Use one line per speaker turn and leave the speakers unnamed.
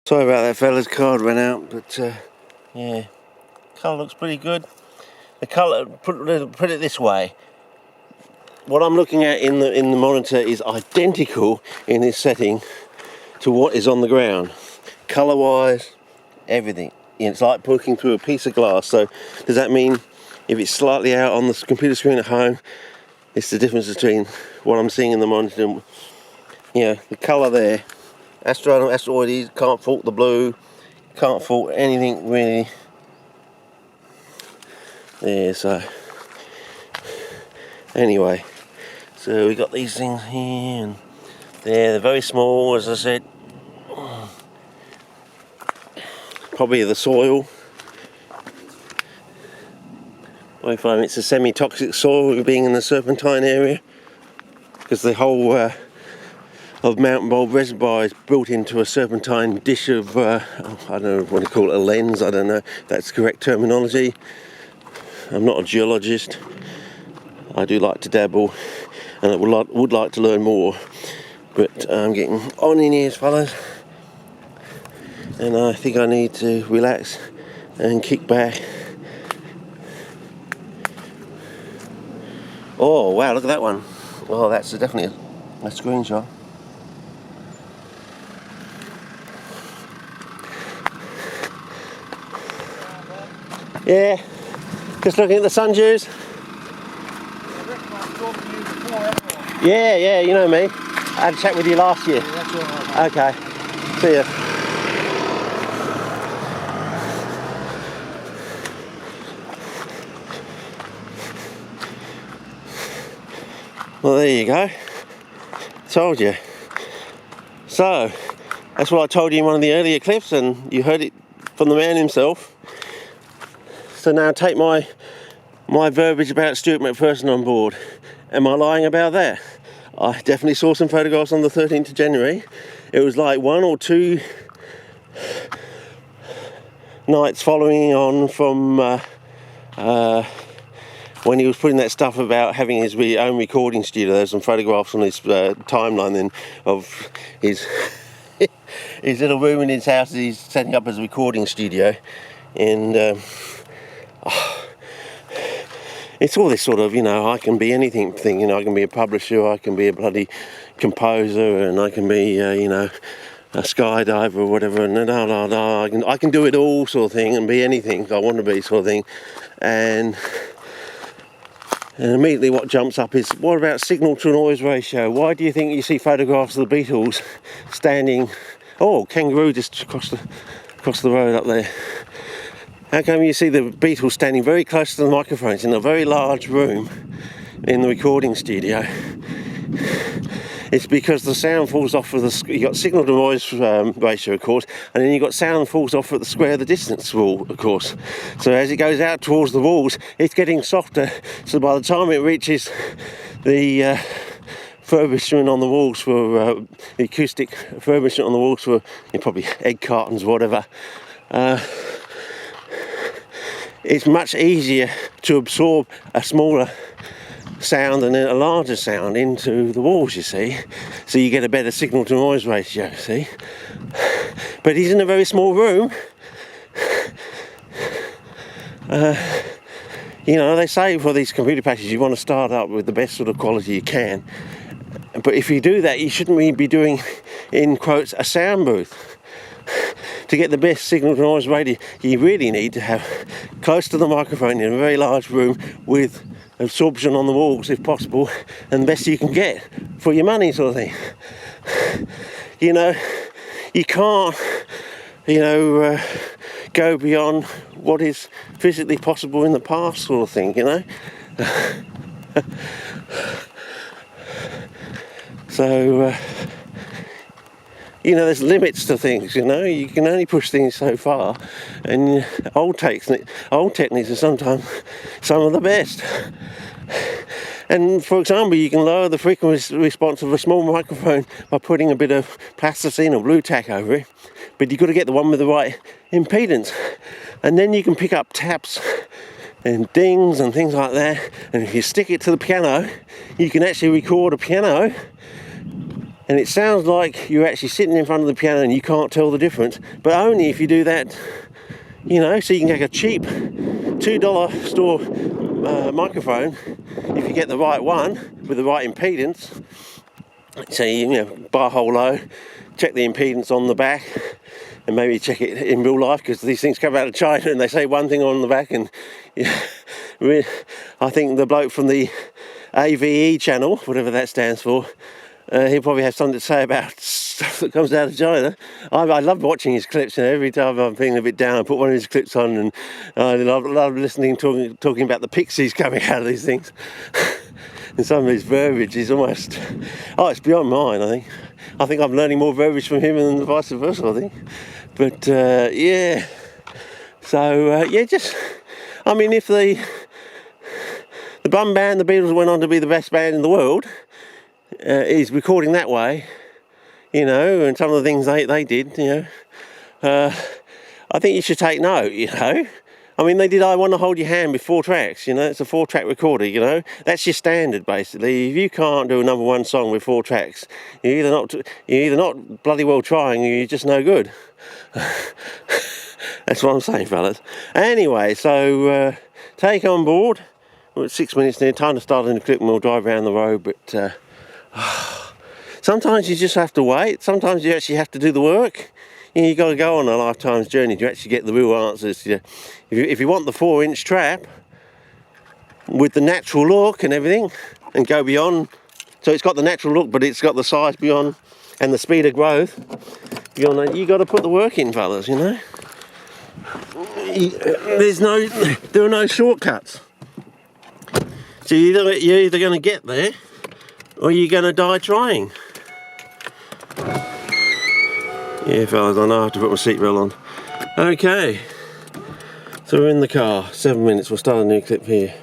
Sorry about that, fellas. Card ran out, but yeah, colour looks pretty good. The colour, put it this way, what I'm looking at in the monitor is identical in this setting to what is on the ground, colour-wise, everything. It's like looking through a piece of glass. So does that mean if it's slightly out on the computer screen at home, it's the difference between what I'm seeing in the monitor and, the colour there. Asteroides, can't fault the blue, can't fault anything really. There, so anyway, so we got these things here and there. They're very small, as I said. Probably the soil. I find it's a semi-toxic soil being in the Serpentine area, because the whole of Mountain Bulb Reservoir is built into a serpentine dish of, I don't know what to call it, a lens, I don't know if that's correct terminology. I'm not a geologist. I do like to dabble, and I would like to learn more, but I'm getting on in ears, fellas, and I think I need to relax and kick back. Oh wow, look at that one. Oh, that's definitely a screenshot. Yeah, just looking at the sun dews. Yeah, you know me. I had a chat with you last year.
Yeah, that's all right.
Okay, see ya. Well, there you go. Told you. So, that's what I told you in one of the earlier clips, and you heard it from the man himself. So now take my verbiage about Stuart McPherson on board. Am I lying about that? I definitely saw some photographs on the 13th of January. It was like 1 or 2 nights following on from when he was putting that stuff about having his own recording studio. There's some photographs on his timeline then of his his little room in his house that he's setting up as a recording studio, and it's all this sort of, I can be anything thing. I can be a publisher, I can be a bloody composer, and I can be, a skydiver or whatever, and I can do it all sort of thing and be anything I want to be sort of thing. And immediately what jumps up is, what about signal to noise ratio? Why do you think you see photographs of the Beatles standing, kangaroo just across the road up there? How come you see the Beatles standing very close to the microphones in a very large room in the recording studio? It's because the sound falls off of you got signal to noise ratio, of course, and then you got sound falls off at the square of the distance rule, of course. So as it goes out towards the walls, it's getting softer. So by the time it reaches the furbishment on the walls for the acoustic furbishment on the walls for probably egg cartons, whatever. It's much easier to absorb a smaller sound and then a larger sound into the walls, you see. So you get a better signal to noise ratio, see. But he's in a very small room. They say for these computer packages you want to start up with the best sort of quality you can. But if you do that, you shouldn't really be doing, in quotes, a sound booth. To get the best signal to noise ratio, you really need to have close to the microphone in a very large room with absorption on the walls if possible, and the best you can get for your money sort of thing. You can't, go beyond what is physically possible in the past sort of thing, So, there's limits to things, you can only push things so far, and old techniques are sometimes some of the best. And for example, you can lower the frequency response of a small microphone by putting a bit of plasticine or blue tack over it, but you've got to get the one with the right impedance, and then you can pick up taps and dings and things like that, and if you stick it to the piano, you can actually record a piano and it sounds like you're actually sitting in front of the piano and you can't tell the difference, but only if you do that, you know. So you can get a cheap $2 store microphone if you get the right one with the right impedance. So you know, bar hole low, check the impedance on the back, and maybe check it in real life, because these things come out of China and they say one thing on the back, and I think the bloke from the AVE channel, whatever that stands for, he'll probably have something to say about stuff that comes out of China. I love watching his clips, and every time I'm feeling a bit down, I put one of his clips on, and I love listening, talking about the pixies coming out of these things. And some of his verbiage is almost, it's beyond mine, I think. I think I'm learning more verbiage from him than vice versa, I think. But, yeah. So, yeah, just, I mean, if the bum band, the Beatles, went on to be the best band in the world, is recording that way, you know, and some of the things they did, you know, I think you should take note, you know. I mean, they did I Want to Hold Your Hand with 4 tracks, you know. It's a 4-track recorder, you know. That's your standard, basically. If you can't do a #1 song with 4 tracks, you're either not bloody well trying, or you're just no good. That's what I'm saying, fellas. Anyway, so take on board. We're at 6 minutes now. Time to start in the clip, and we'll drive around the road. But sometimes you just have to wait. Sometimes you actually have to do the work. You know, you've got to go on a lifetime's journey to actually get the real answers. If you want the 4-inch trap with the natural look and everything, and go beyond, so it's got the natural look, but it's got the size beyond and the speed of growth beyond that, you got to put the work in, fellas. You know, there are no shortcuts. So you're either going to get there, or you're going to die trying. Yeah, fellas, I know I have to put my seatbelt on. Okay, so we're in the car, 7 minutes, we'll start a new clip here.